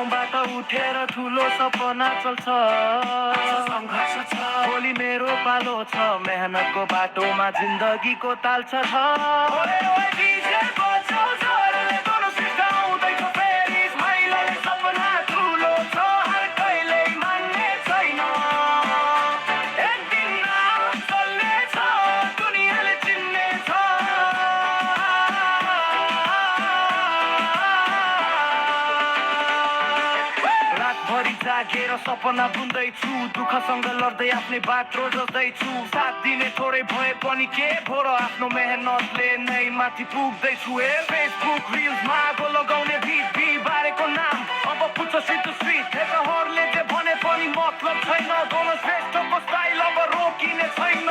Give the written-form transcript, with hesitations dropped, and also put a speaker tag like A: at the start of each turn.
A: ठाउँबाट उठेर ठुलो सपना चल्छ सङ्घर्ष छ भोलि मेरो पालो छ मेहनतको बाटोमा जिन्दगीको ताल छ सपना ठुलो छ हर कहिल्यै मान्ने छैन एक दिन नाम चल्नेछ दुनियाँले चिन्नेछ रातभरि जागेर सपना बुन्दैछु दुःखसँग लड्दै आफ्नै बाटो जस्दैछु साथ दिने थोरै भए पनि के भो र आफ्नो मेहनतले नै माथि पुग्दैछु ए फेसबुक रिल्समा आगो लगाउने भिड बारेको नाम अब पुग्छ सिधो स्ट्रिट हेटरहरूले जे भने पनि मतलब छैन दोनो श्रेष्ठको स्टाइल अब रोकिने छैन